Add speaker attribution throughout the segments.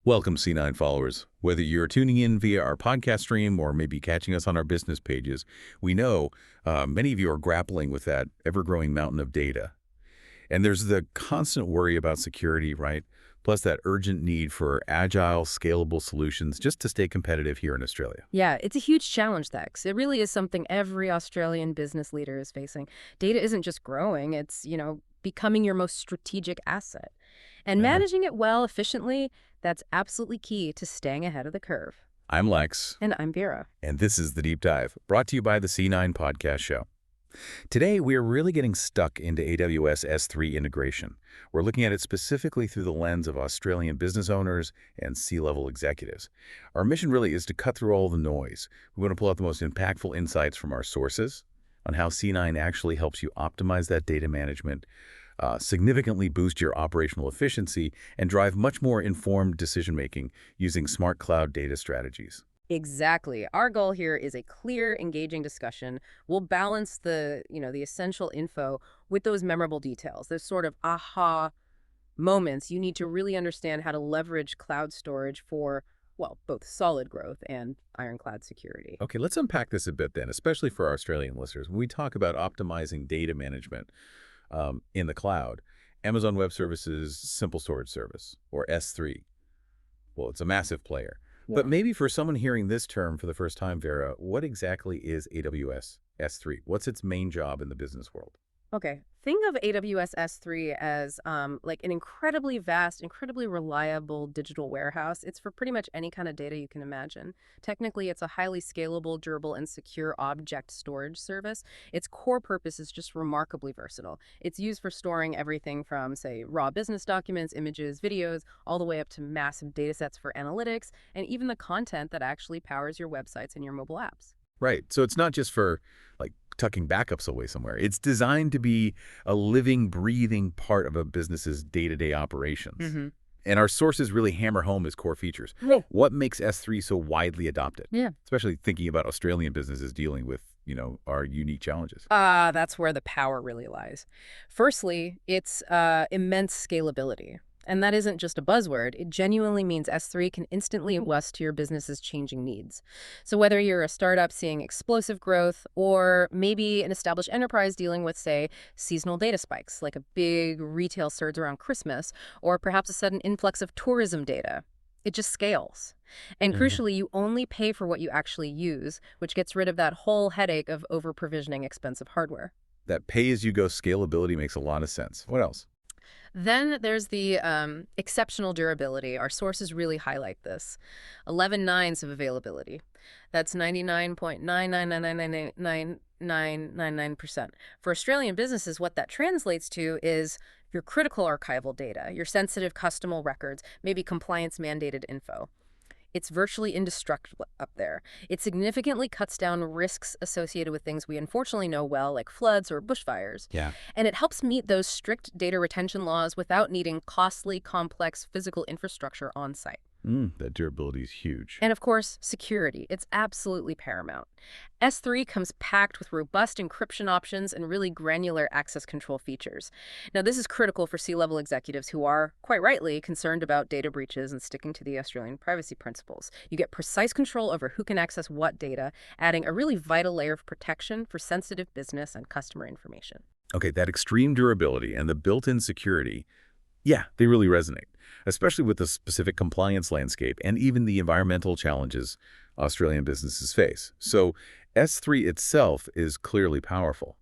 Speaker 1: Welcome, C9 followers. Whether you're tuning in via our podcast stream or maybe catching us on our business pages, we know many of you are grappling with that ever-growing mountain of data. And there's the constant worry about security, right? Plus that urgent need for agile, scalable solutions just to stay competitive here in Australia.
Speaker 2: Yeah, it's a huge challenge, Dex. It really is something every Australian business leader is facing. Data isn't just growing, it's becoming your most strategic asset. And
Speaker 1: Yeah.
Speaker 2: managing it well, efficiently, that's absolutely key to staying ahead of the curve.
Speaker 1: I'm Lex,
Speaker 2: And I'm Vera.
Speaker 1: and this is The Deep Dive, brought to you by the C9 Podcast Show. Today, we are really getting stuck into AWS S3 integration. We're looking at it specifically through the lens of Australian business owners and C-level executives. Our mission really is to cut through all the noise. We want to pull out the most impactful insights from our sources on how C9 actually helps you optimize that data management, significantly boost your operational efficiency, and drive much more informed decision-making using smart cloud data strategies.
Speaker 2: Exactly. Our goal here is a clear, engaging discussion. We'll balance the essential info with those memorable details, those sort of aha moments you need to really understand how to leverage cloud storage for, well, both solid growth and ironclad security.
Speaker 1: Okay, let's unpack this a bit then, especially for our Australian listeners. When we talk about optimizing data management in the cloud, Amazon Web Services Simple Storage Service, or S3, well, it's a massive player. But maybe for someone hearing this term for the first time, Vera, what exactly is AWS S3? What's its main job in the business world?
Speaker 2: Okay, think of AWS S3 as like an incredibly vast, incredibly reliable digital warehouse. It's for pretty much any kind of data you can imagine. Technically, it's a highly scalable, durable, and secure object storage service. Its core purpose is just remarkably versatile. It's used for storing everything from, say, raw business documents, images, videos, all the way up to massive data sets for analytics, and even the content that actually powers your websites and your mobile apps.
Speaker 1: Right. So it's not just for like tucking backups away somewhere. It's designed to be a living, breathing part of a business's day-to-day operations.
Speaker 2: Mm-hmm.
Speaker 1: And our sources really hammer home its core features.
Speaker 2: Yeah.
Speaker 1: What makes S3 so widely adopted?
Speaker 2: Yeah.
Speaker 1: Especially thinking about Australian businesses dealing with, our unique challenges.
Speaker 2: That's where the power really lies. Firstly, it's immense scalability. And that isn't just a buzzword. It genuinely means S3 can instantly adjust to your business's changing needs. So whether you're a startup seeing explosive growth or maybe an established enterprise dealing with, say, seasonal data spikes, like a big retail surge around Christmas, or perhaps a sudden influx of tourism data, it just scales. And crucially, you only pay for what you actually use, which gets rid of that whole headache of over-provisioning expensive hardware.
Speaker 1: That pay-as-you-go scalability makes a lot of sense. What else?
Speaker 2: Then there's the exceptional durability. Our sources really highlight this. 11 nines of availability. That's 99.999999999%. For Australian businesses, what that translates to is your critical archival data, your sensitive customer records, maybe compliance-mandated info. It's virtually indestructible up there. It significantly cuts down risks associated with things we unfortunately know well, like floods or bushfires.
Speaker 1: Yeah.
Speaker 2: And it helps meet those strict data retention laws without needing costly, complex physical infrastructure on site.
Speaker 1: That durability is huge.
Speaker 2: And of course, security. It's absolutely paramount. S3 comes packed with robust encryption options and really granular access control features. Now, this is critical for C-level executives who are, quite rightly, concerned about data breaches and sticking to the Australian privacy principles. You get precise control over who can access what data, adding a really vital layer of protection for sensitive business and customer information.
Speaker 1: Okay, that extreme durability and the built-in security, yeah, they really resonate, especially with the specific compliance landscape and even the environmental challenges Australian businesses face. So S3 itself is clearly powerful.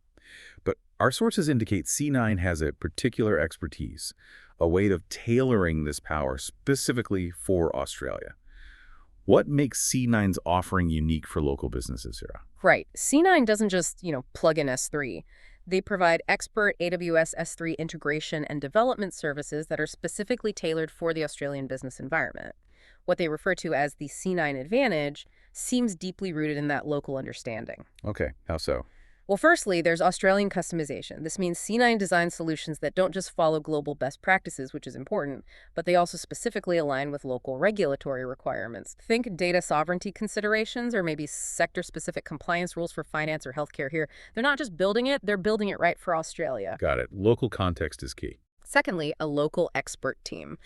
Speaker 1: But our sources indicate C9 has a particular expertise, a way of tailoring this power specifically for Australia. What makes C9's offering unique for local businesses, Sarah?
Speaker 2: Right. C9 doesn't just, plug in S3. They provide expert AWS S3 integration and development services that are specifically tailored for the Australian business environment. What they refer to as the C9 advantage seems deeply rooted in that local understanding.
Speaker 1: Okay, how so?
Speaker 2: Well, firstly, there's Australian customization. This means C9 designs solutions that don't just follow global best practices, which is important, but they also specifically align with local regulatory requirements. Think data sovereignty considerations or maybe sector-specific compliance rules for finance or healthcare here. They're not just building it, they're building it right for Australia.
Speaker 1: Got it. Local context is key.
Speaker 2: Secondly, a local expert team.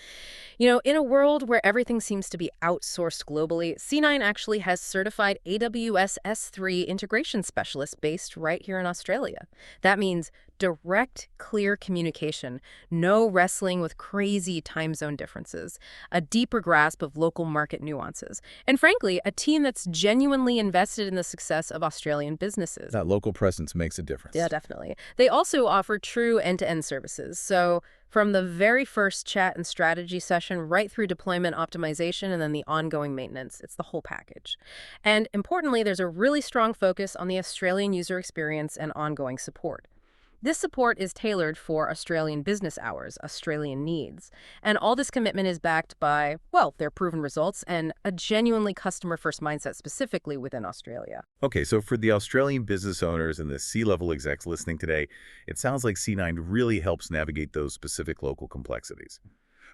Speaker 2: In a world where everything seems to be outsourced globally, C9 actually has certified AWS S3 integration specialists based right here in Australia. That means direct, clear communication, no wrestling with crazy time zone differences, a deeper grasp of local market nuances, and frankly, a team that's genuinely invested in the success of Australian businesses.
Speaker 1: That local presence makes a
Speaker 2: Yeah,
Speaker 1: difference.
Speaker 2: definitely. They also offer true end-to-end services. So from the very first chat and strategy session right through deployment optimization and then the ongoing maintenance, it's the whole package. And importantly, there's a really strong focus on the Australian user experience and ongoing support. This support is tailored for Australian business hours, Australian needs. And all this commitment is backed by, well, their proven results and a genuinely customer-first mindset specifically within Australia.
Speaker 1: Okay, so for the Australian business owners and the C-level execs listening today, it sounds like C9 really helps navigate those specific local complexities.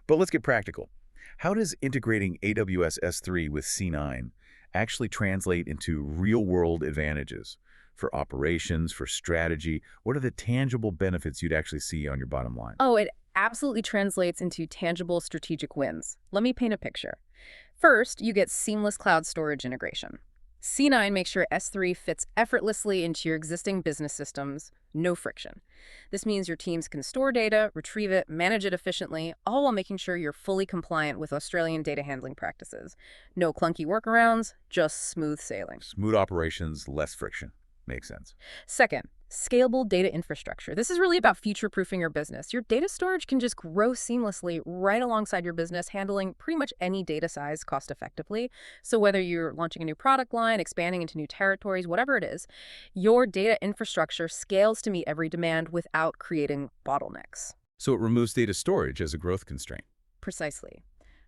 Speaker 1: But let's get practical. How does integrating AWS S3 with C9 actually translate into real-world advantages for operations, for strategy? What are the tangible benefits you'd actually see on your bottom line?
Speaker 2: Oh, it absolutely translates into tangible strategic wins. Let me paint a picture. First, you get seamless cloud storage integration. C9 makes sure S3 fits effortlessly into your existing business systems, no friction. This means your teams can store data, retrieve it, manage it efficiently, all while making sure you're fully compliant with Australian data handling practices. No clunky workarounds, just smooth sailing.
Speaker 1: Smooth operations, less friction. Makes sense.
Speaker 2: Second, scalable data infrastructure. This is really about future-proofing your business. Your data storage can just grow seamlessly right alongside your business, handling pretty much any data size cost-effectively. So whether you're launching a new product line, expanding into new territories, whatever it is, your data infrastructure scales to meet every demand without creating bottlenecks.
Speaker 1: So it removes data storage as a growth constraint.
Speaker 2: Precisely.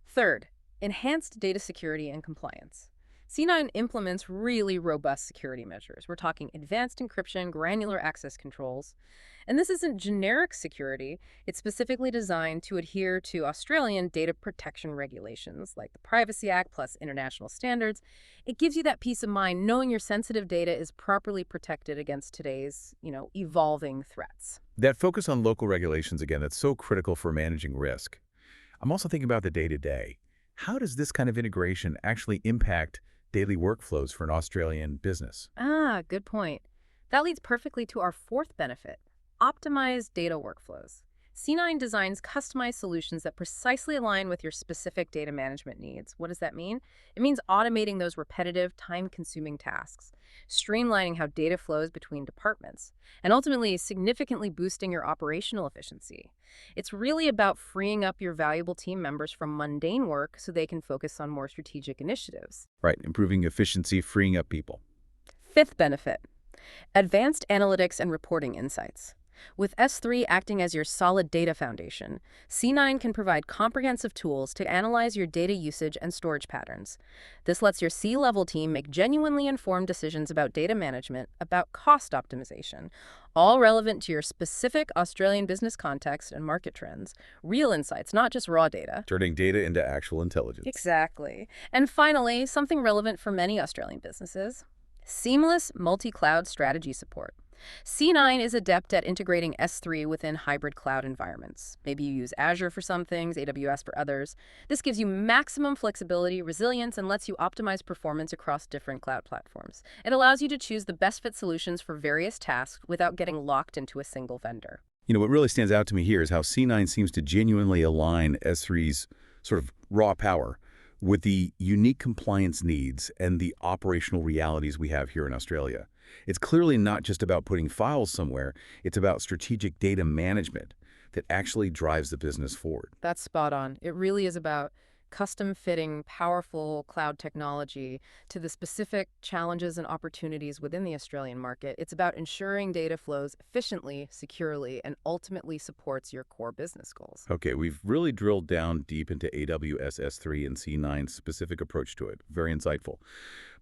Speaker 2: Third, enhanced data security and compliance. C9 implements really robust security measures. We're talking advanced encryption, granular access controls. And this isn't generic security. It's specifically designed to adhere to Australian data protection regulations, like the Privacy Act plus international standards. It gives you that peace of mind knowing your sensitive data is properly protected against today's, evolving threats.
Speaker 1: That focus on local regulations, again, that's so critical for managing risk. I'm also thinking about the day-to-day. How does this kind of integration actually impact daily workflows for an Australian business?
Speaker 2: Good point. That leads perfectly to our fourth benefit, optimized data workflows. C9 designs customized solutions that precisely align with your specific data management needs. What does that mean? It means automating those repetitive, time-consuming tasks, streamlining how data flows between departments, and ultimately significantly boosting your operational efficiency. It's really about freeing up your valuable team members from mundane work so they can focus on more strategic initiatives.
Speaker 1: Right, improving efficiency, freeing up people.
Speaker 2: Fifth benefit, advanced analytics and reporting insights. With S3 acting as your solid data foundation, C9 can provide comprehensive tools to analyze your data usage and storage patterns. This lets your C-level team make genuinely informed decisions about data management, about cost optimization, all relevant to your specific Australian business context and market trends. Real insights, not just raw data.
Speaker 1: Turning data into actual intelligence.
Speaker 2: Exactly. And finally, something relevant for many Australian businesses, seamless multi-cloud strategy support. C9 is adept at integrating S3 within hybrid cloud environments. Maybe you use Azure for some things, AWS for others. This gives you maximum flexibility, resilience, and lets you optimize performance across different cloud platforms. It allows you to choose the best fit solutions for various tasks without getting locked into a single vendor.
Speaker 1: What really stands out to me here is how C9 seems to genuinely align S3's sort of raw power with the unique compliance needs and the operational realities we have here in Australia. It's clearly not just about putting files somewhere, it's about strategic data management that actually drives the business forward.
Speaker 2: That's spot on. It really is about custom-fitting powerful cloud technology to the specific challenges and opportunities within the Australian market. It's about ensuring data flows efficiently, securely, and ultimately supports your core business goals.
Speaker 1: Okay, we've really drilled down deep into AWS S3 and C9's specific approach to it. Very insightful.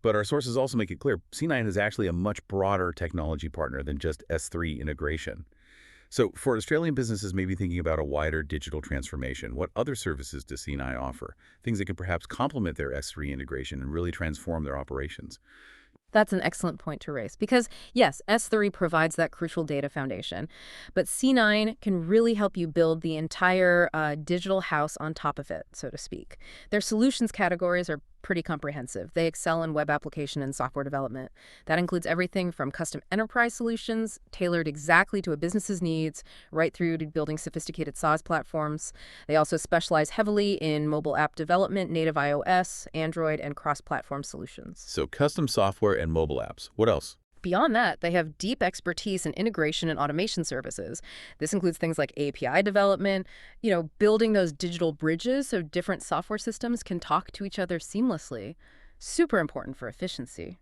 Speaker 1: But our sources also make it clear C9 is actually a much broader technology partner than just S3 integration. So for Australian businesses maybe thinking about a wider digital transformation, what other services does C9 offer? Things that can perhaps complement their S3 integration and really transform their operations.
Speaker 2: That's an excellent point to raise because, yes, S3 provides that crucial data foundation, but C9 can really help you build the entire digital house on top of it, so to speak. Their solutions categories are pretty comprehensive. They excel in web application and software development. That includes everything from custom enterprise solutions tailored exactly to a business's needs, right through to building sophisticated SaaS platforms. They also specialize heavily in mobile app development, native iOS, Android, and cross-platform solutions.
Speaker 1: So custom software and mobile apps. What else?
Speaker 2: Beyond that, they have deep expertise in integration and automation services. This includes things like API development, building those digital bridges so different software systems can talk to each other seamlessly. Super important for efficiency.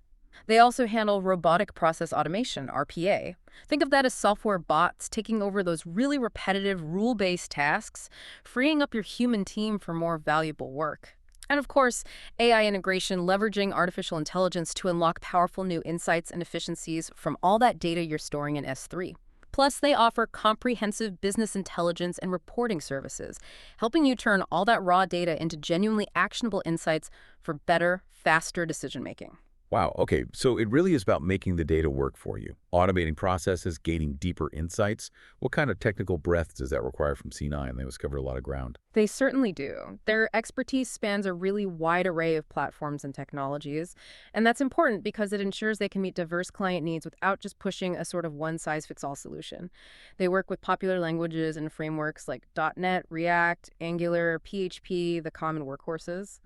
Speaker 2: They also handle robotic process automation, RPA. Think of that as software bots taking over those really repetitive, rule-based tasks, freeing up your human team for more valuable work. And of course, AI integration, leveraging artificial intelligence to unlock powerful new insights and efficiencies from all that data you're storing in S3. Plus, they offer comprehensive business intelligence and reporting services, helping you turn all that raw data into genuinely actionable insights for better, faster decision-making.
Speaker 1: Wow, okay, so it really is about making the data work for you, automating processes, gaining deeper insights. What kind of technical breadth does that require from C9? They must cover a lot of ground.
Speaker 2: They certainly do. Their expertise spans a really wide array of platforms and technologies, and that's important because it ensures they can meet diverse client needs without just pushing a sort of one-size-fits-all solution. They work with popular languages and frameworks like .NET, React, Angular, PHP, the common workhorses.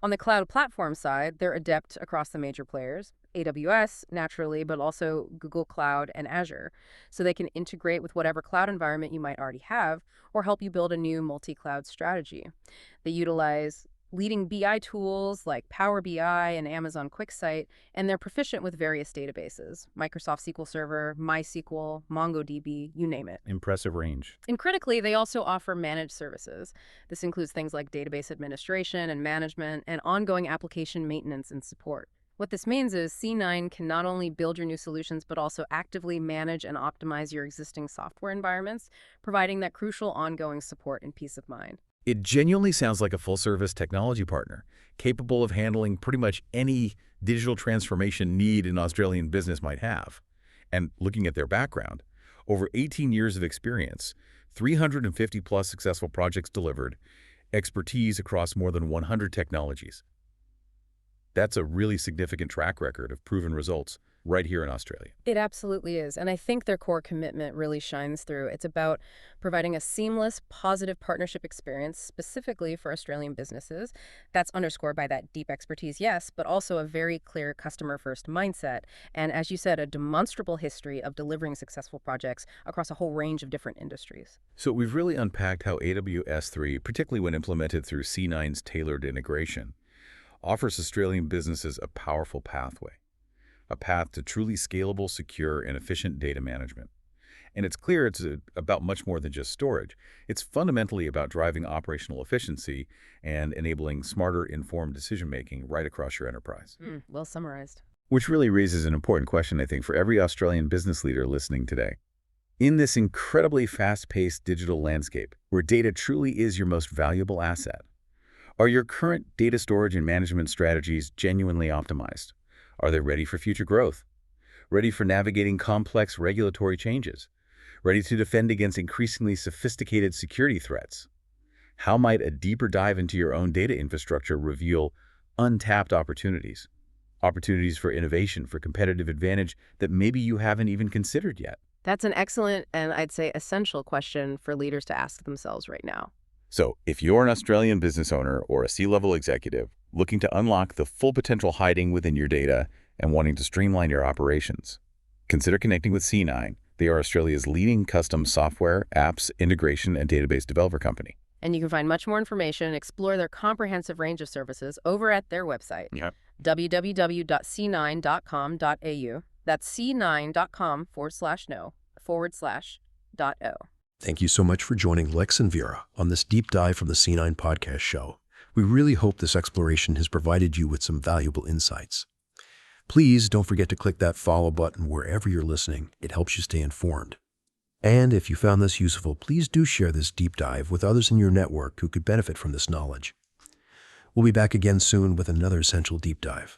Speaker 2: On the cloud platform side, they're adept across the major players. AWS, naturally, but also Google Cloud and Azure. So they can integrate with whatever cloud environment you might already have or help you build a new multi-cloud strategy. They utilize leading BI tools like Power BI and Amazon QuickSight, and they're proficient with various databases, Microsoft SQL Server, MySQL, MongoDB, you name it.
Speaker 1: Impressive range.
Speaker 2: And critically, they also offer managed services. This includes things like database administration and management and ongoing application maintenance and support. What this means is C9 can not only build your new solutions, but also actively manage and optimize your existing software environments, providing that crucial ongoing support and peace of mind.
Speaker 1: It genuinely sounds like a full-service technology partner, capable of handling pretty much any digital transformation need an Australian business might have. And looking at their background, over 18 years of experience, 350-plus successful projects delivered, expertise across more than 100 technologies. That's a really significant track record of proven results right here in Australia.
Speaker 2: It absolutely is. And I think their core commitment really shines through. It's about providing a seamless, positive partnership experience specifically for Australian businesses. That's underscored by that deep expertise, yes, but also a very clear customer-first mindset. And as you said, a demonstrable history of delivering successful projects across a whole range of different industries.
Speaker 1: So we've really unpacked how AWS S3, particularly when implemented through C9's tailored integration, offers Australian businesses a powerful pathway, a path to truly scalable, secure, and efficient data management. And it's clear it's about much more than just storage. It's fundamentally about driving operational efficiency and enabling smarter, informed decision-making right across your enterprise.
Speaker 2: Well summarized.
Speaker 1: Which really raises an important question, I think, for every Australian business leader listening today. In this incredibly fast-paced digital landscape, where data truly is your most valuable asset, are your current data storage and management strategies genuinely optimized? Are they ready for future growth? Ready for navigating complex regulatory changes? Ready to defend against increasingly sophisticated security threats? How might a deeper dive into your own data infrastructure reveal untapped opportunities? Opportunities for innovation, for competitive advantage that maybe you haven't even considered yet?
Speaker 2: That's an excellent and I'd say essential question for leaders to ask themselves right now.
Speaker 1: So, if you're an Australian business owner or a C-level executive looking to unlock the full potential hiding within your data and wanting to streamline your operations, consider connecting with C9. They are Australia's leading custom software, apps, integration, and database developer company.
Speaker 2: And you can find much more information and explore their comprehensive range of services over at their website, www.c9.com.au. That's c9.com/no/.o.
Speaker 3: Thank you so much for joining Lex and Vera on this deep dive from the C9 Podcast Show. We really hope this exploration has provided you with some valuable insights. Please don't forget to click that follow button wherever you're listening. It helps you stay informed. And if you found this useful, please do share this deep dive with others in your network who could benefit from this knowledge. We'll be back again soon with another essential deep dive.